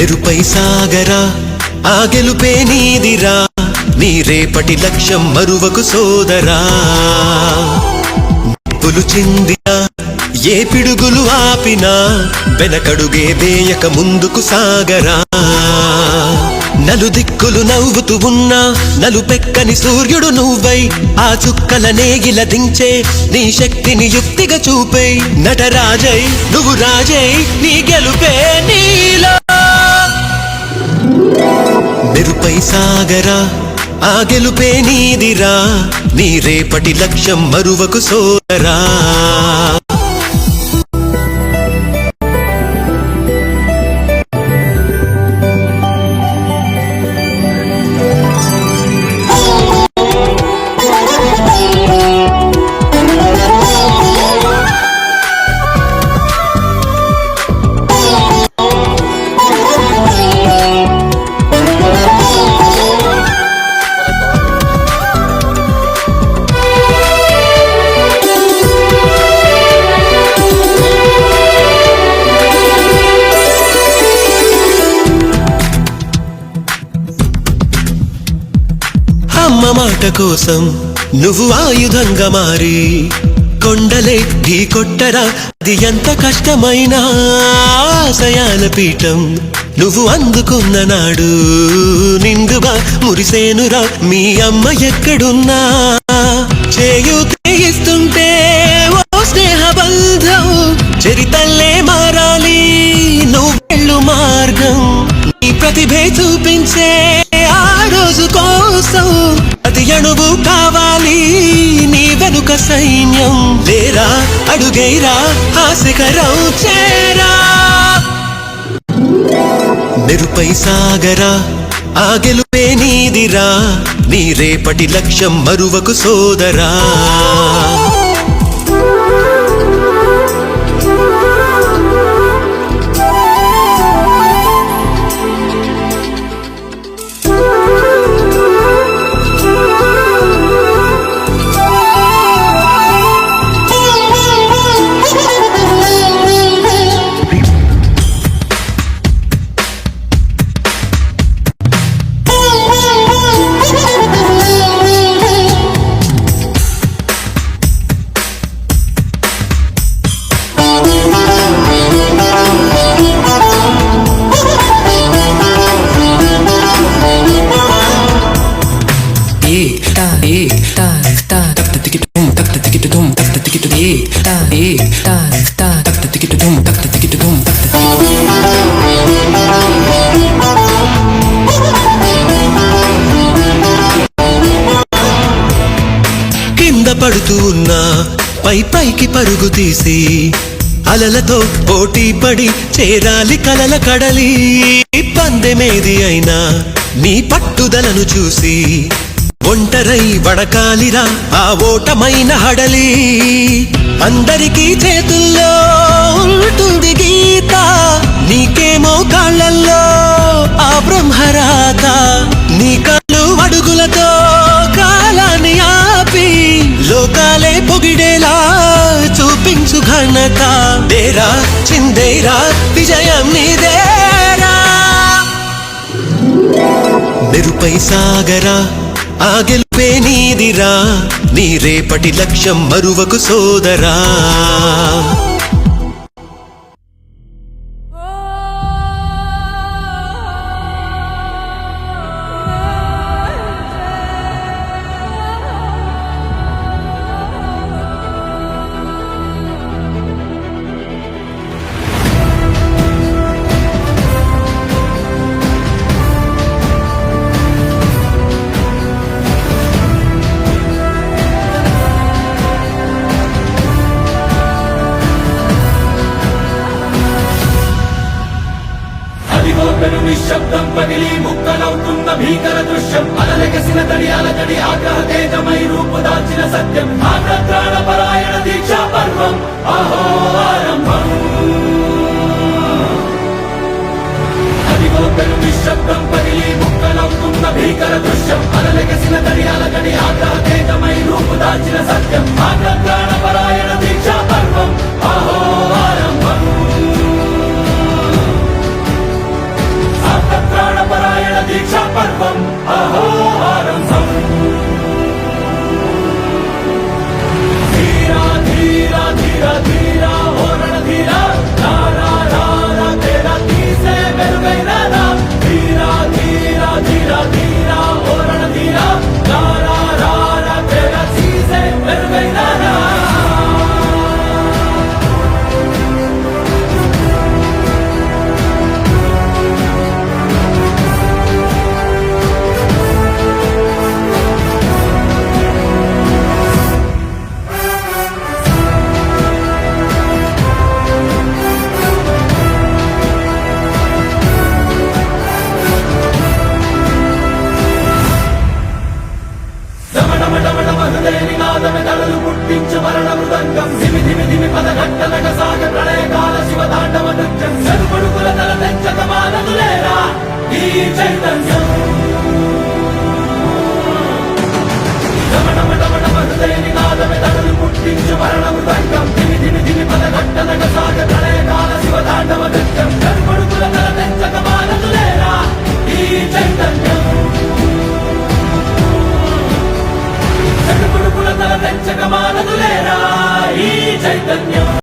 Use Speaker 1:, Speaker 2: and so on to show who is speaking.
Speaker 1: మెరుపై సాగరా ఆ గెలుపే నీదిరా నీ రేపటి లక్ష్యం మరువకు సోదరా నిప్పులు చిందినా ఏ పిడుగులు ఆపినా వెనకడుగే వేయక ముందుకు సాగరా నలుదిక్కులు నవ్వుతూ ఉన్నా నలుపెక్కని సూర్యుడు నువ్వై ఆ చుక్కల నేగిల దించే నీ శక్తిని యుక్తిగా చూపై నటరాజై నువ్వు రాజై నీ గెలుపే నీలో మెరుపై సాగరా ఆ గెలుపే నీదిరా నీ రేపటి లక్ష్యం మరువకు సోదరా అమ్మ మాట కోసం నువ్వు ఆయుధంగా మారి కొండలే ఢీ కొట్టరా అది ఎంత కష్టమైనా ఆశయాల పీఠం నువ్వు అందుకున్న నాడు నిండుగా మురిసేనురా మీ అమ్మ ఎక్కడున్నా చేయూతేయిస్తుంటే ఓ స్నేహ బంధం చరితల్లే మారాలి నువ్వు వెళ్ళు మార్గం నీ ప్రతిభే చూపించే ఆ రోజు కోసం అది అణువు కావాలి నీ వెనుక సైన్యం లేరా అడుగైరా ఆ శిఖరం చేరా మెరుపై సాగరా ఆ గెలుపే నీదిరా నీ రేపటి లక్ష్యం మరువకు సోదరా కింద పడుతూ ఉన్నా పై పైకి పరుగు తీసి అలలతో పోటీ పడి చేరాలి కలల కడలి పందెమేది అయినా నీ పట్టుదలను చూసి ఒంటరై వడకాలిరా ఆ ఓటమైన హడలి అందరికీ చేతుల్లో ఉంటుంది గీత నీకేమో కాళ్ళల్లో ఆ బ్రహ్మరాత నీ కళ్ళు అడుగులతో కాలాన్ని ఆపి లోకాలే పొగిడేలా చూపించు ఘనత దేరా చిందేరా విజయం నీదేరా మెరుపై సాగరా ఆ గెలుపే నీదిరా నీ రేపటి లక్ష్యం మరువకు సోదరా
Speaker 2: నిశ్శబ్దం పగిలి ముక్కలవుతున్న భీకర దృశ్యం అలలెగసిన తడియాల తడి ఆగ్రహ తేజమై రూపుదాల్చిన సత్యం ఆగ్రహ పరాయణ దీక్షా పర్వం అహో ఆరంభం అదిగో పెను నిశ్శబ్దం పగిలి ముక్కలవుతున్న భీకర దృశ్యం అలలెగసిన తడియాల తడి ఆగ్రహ తేజమై రూపుదాల్చిన సత్యం ఆగ్రహ పరాయణ దీక్షా పర్వం అహో ఆరంభం పుట్టించు మరణ మృదంగం ధిమి ధిమి ధిమి పదఘట్టనక సాగ ప్రళయకాల శివ తాండవ నృత్యం చెరుపడుకుల తల తెంచక మానదులేరా ఈ చైతన్యం హృదయ నినాదమే తడలు పుట్టించు మరణ మృదంగం ధిమి ధిమి ధిమి పదఘట్టనక సాగ ప్రళయకాల శివ తాండవ నృత్యం చెరుపడుకుల తల తెంచక మానదులేరా ఈ చైతన్యం చెరుపడుకుల తల తెంచక మానదులేరా ఈ చైతన్యం